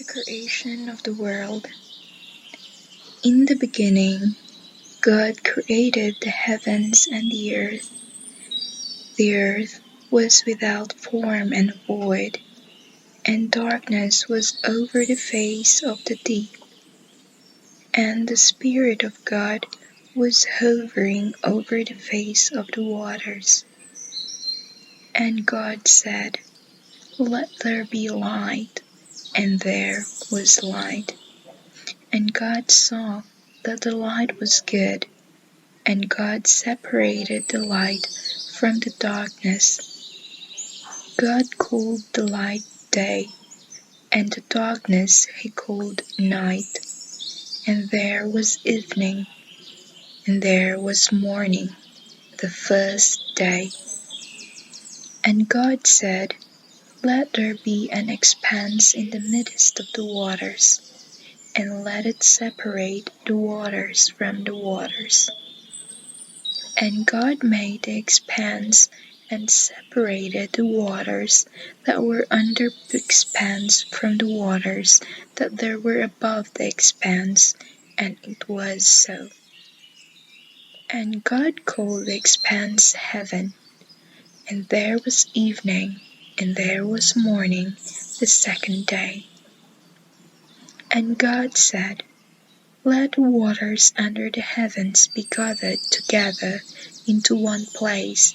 creation of the world. In the beginning, God created the heavens and the earth. The earth was without form and void, and darkness was over the face of the deep. And the Spirit of God was hovering over the face of the waters. And God said, "Let there be light," and there was light. And God saw that the light was good, and God separated the light from the darkness. God called the light day, and the darkness he called night. And there was evening, and there was morning, the first day. And God said, "Let there be an expanse in the midst of the waters, and let it separate the waters from the waters." And God made the expanse and separated the waters that were under the expanse from the waters that there were above the expanse, and it was so. And God called the expanse heaven. And there was evening, and there was morning, the second day. And God said, "Let the waters under the heavens be gathered together into one place,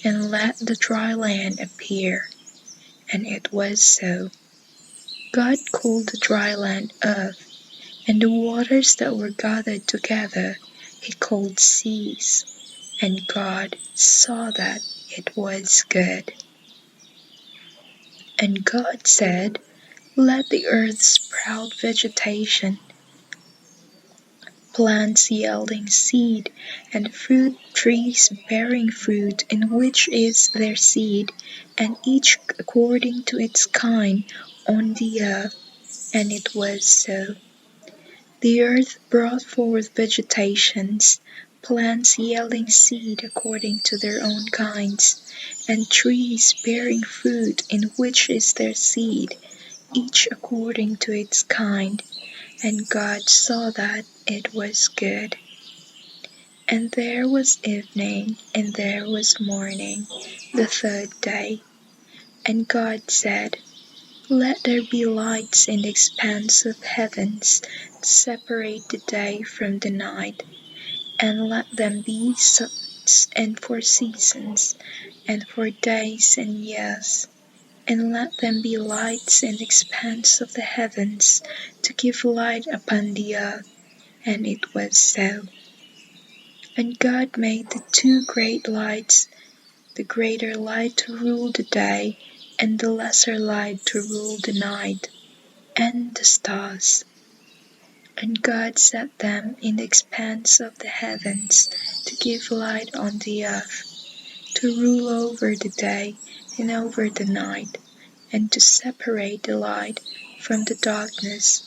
and let the dry land appear." And it was so. God called the dry land earth, and the waters that were gathered together he called seas. And God saw that it was good. And God said, "Let the earth sprout vegetation, plants yielding seed, and fruit trees bearing fruit in which is their seed, and each according to its kind on the earth." And it was so. The earth brought forth vegetations, plants yielding seed according to their own kinds, and trees bearing fruit in which is their seed, each according to its kind. And God saw that it was good. And there was evening, and there was morning, the third day. And God said, "Let there be lights in the expanse of heavens to separate the day from the night, and let them be suns and for seasons, and for days and years. And let them be lights in the expanse of the heavens to give light upon the earth." And it was so. And God made the two great lights, the greater light to rule the day, and the lesser light to rule the night, and the stars. And God set them in the expanse of the heavens to give light on the earth, to rule over the day and over the night, and to separate the light from the darkness.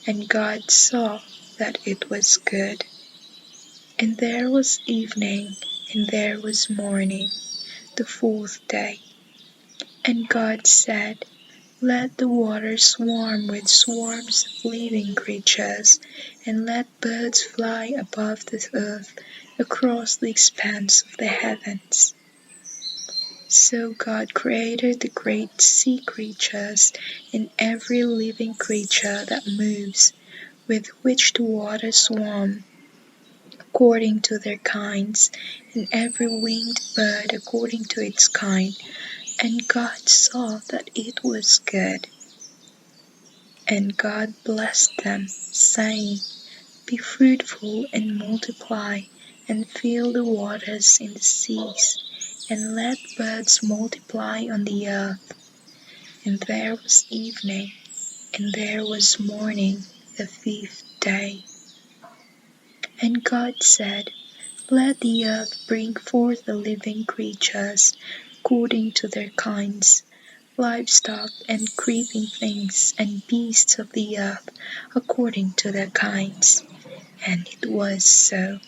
And God saw that it was good. And there was evening, and there was morning, the fourth day. And God said, "Let the waters swarm with swarms of living creatures, and let birds fly above the earth across the expanse of the heavens." So God created the great sea creatures and every living creature that moves, with which the waters swarm, according to their kinds, and every winged bird according to its kind. And God saw that it was good. And God blessed them, saying, "Be fruitful and multiply, and fill the waters in the seas, and let birds multiply on the earth." And there was evening, and there was morning, the fifth day. And God said, "Let the earth bring forth the living creatures according to their kinds, livestock and creeping things, and beasts of the earth according to their kinds." And it was so.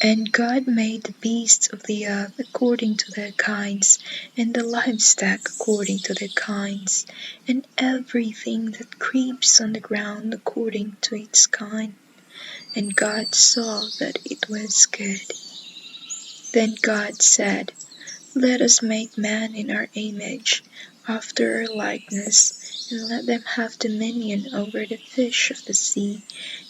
And God made the beasts of the earth according to their kinds, and the livestock according to their kinds, and everything that creeps on the ground according to its kind. And God saw that it was good. Then God said, Let us make man in our image, after our likeness, and let them have dominion over the fish of the sea,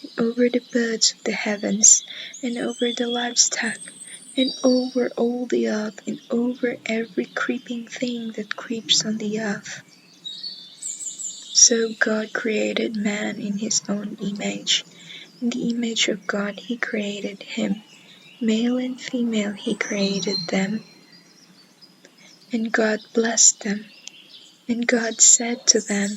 and over the birds of the heavens, and over the livestock, and over all the earth, and over every creeping thing that creeps on the earth. So God created man in his own image. In the image of God he created him. Male and female he created them. And God blessed them. And God said to them,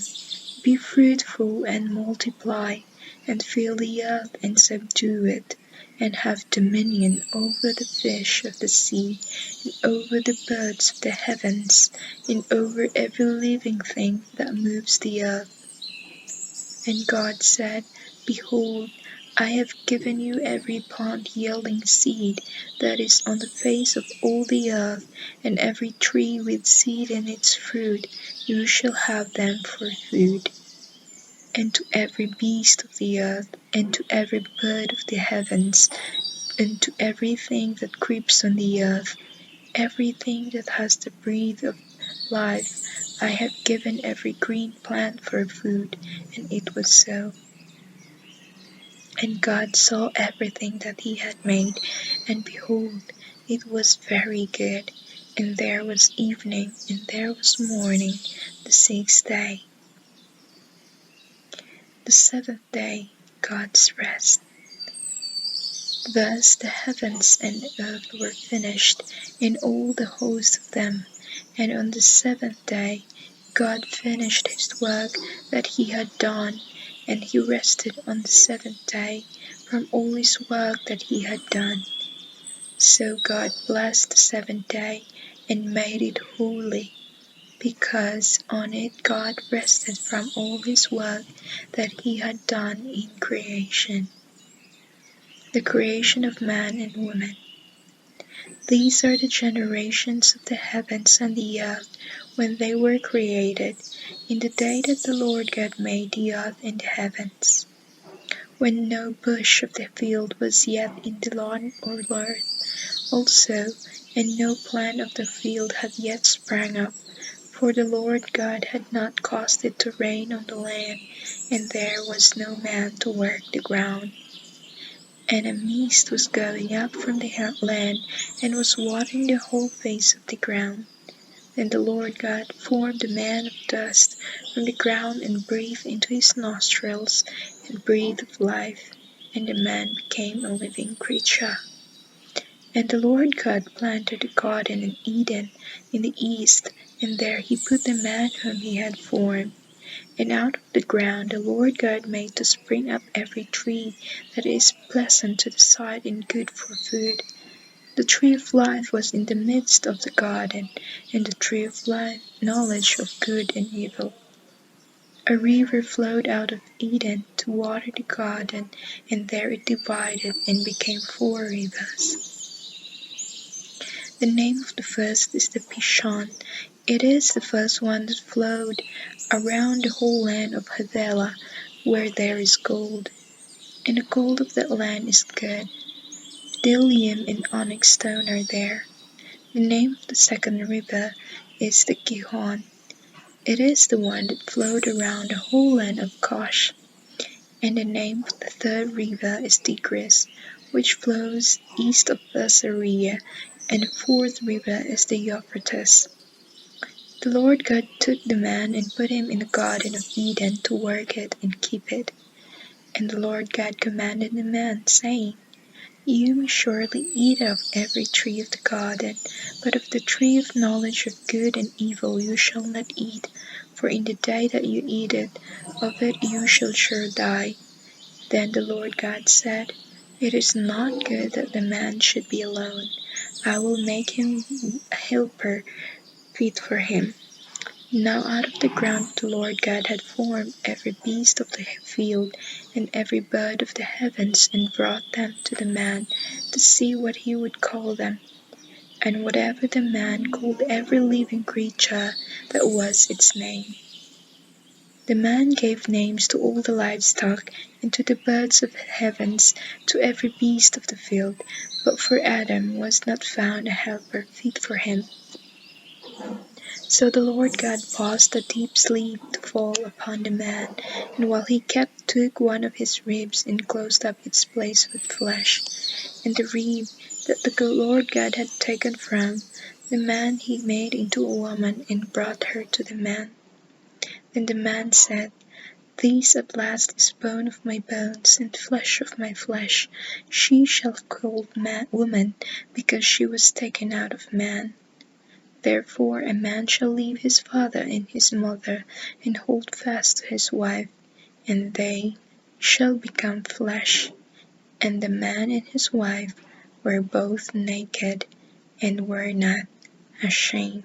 Be fruitful and multiply, and fill the earth and subdue it, and have dominion over the fish of the sea, and over the birds of the heavens, and over every living thing that moves the earth. And God said, Behold, I have given you every plant yielding seed that is on the face of all the earth, and every tree with seed in its fruit, you shall have them for food. And to every beast of the earth, and to every bird of the heavens, and to everything that creeps on the earth, everything that has the breath of life, I have given every green plant for food. And it was so. And God saw everything that he had made, and behold, it was very good. And there was evening, and there was morning, the sixth day. The seventh day, God's rest. Thus the heavens and the earth were finished, and all the host of them. And on the seventh day God finished his work that he had done, and he rested on the seventh day from all his work that he had done. So God blessed the seventh day and made it holy, because on it God rested from all his work that he had done in creation. The creation of man and woman. These are the generations of the heavens and the earth when they were created, in the day that the Lord God made the earth and the heavens, when no bush of the field was yet in the lawn or earth also, and no plant of the field had yet sprang up, for the Lord God had not caused it to rain on the land, and there was no man to work the ground. And a mist was going up from the land, and was watering the whole face of the ground. Then the Lord God formed a man of dust from the ground, and breathed into his nostrils the breath of life, and the man became a living creature. And the Lord God planted a garden in Eden in the east, and there he put the man whom he had formed. And out of the ground the Lord God made to spring up every tree that is pleasant to the sight and good for food. The tree of life was in the midst of the garden, and the tree of life, knowledge of good and evil. A river flowed out of Eden to water the garden, and there it divided and became 4 rivers. The name of the first is the Pishon. It is the first one that flowed around the whole land of Havilah, where there is gold. And the gold of that land is good. Bdellium and onyx stone are there. The name of the second river is the Gihon. It is the one that flowed around the whole land of Cush. And the name of the third river is Tigris, which flows east of Caesarea, and the fourth river is the Euphrates. The Lord God took the man and put him in the garden of Eden to work it and keep it. And the Lord God commanded the man, saying, You may surely eat of every tree of the garden, but of the tree of knowledge of good and evil you shall not eat, for in the day that you eat it, of it you shall sure die. Then the Lord God said, It is not good that the man should be alone. I will make him a helper fit for him. Now out of the ground the Lord God had formed every beast of the field and every bird of the heavens, and brought them to the man to see what he would call them. And whatever the man called every living creature, that was its name. The man gave names to all the livestock, and to the birds of the heavens, to every beast of the field. But for Adam was not found a helper fit for him. So the Lord God caused a deep sleep to fall upon the man, and while he kept took one of his ribs, and closed up its place with flesh. And the rib that the Lord God had taken from the man he made into a woman, and brought her to the man. Then the man said, This at last is bone of my bones, and flesh of my flesh. She shall be called woman, because she was taken out of man. Therefore a man shall leave his father and his mother, and hold fast to his wife, and they shall become flesh. And the man and his wife were both naked, and were not ashamed.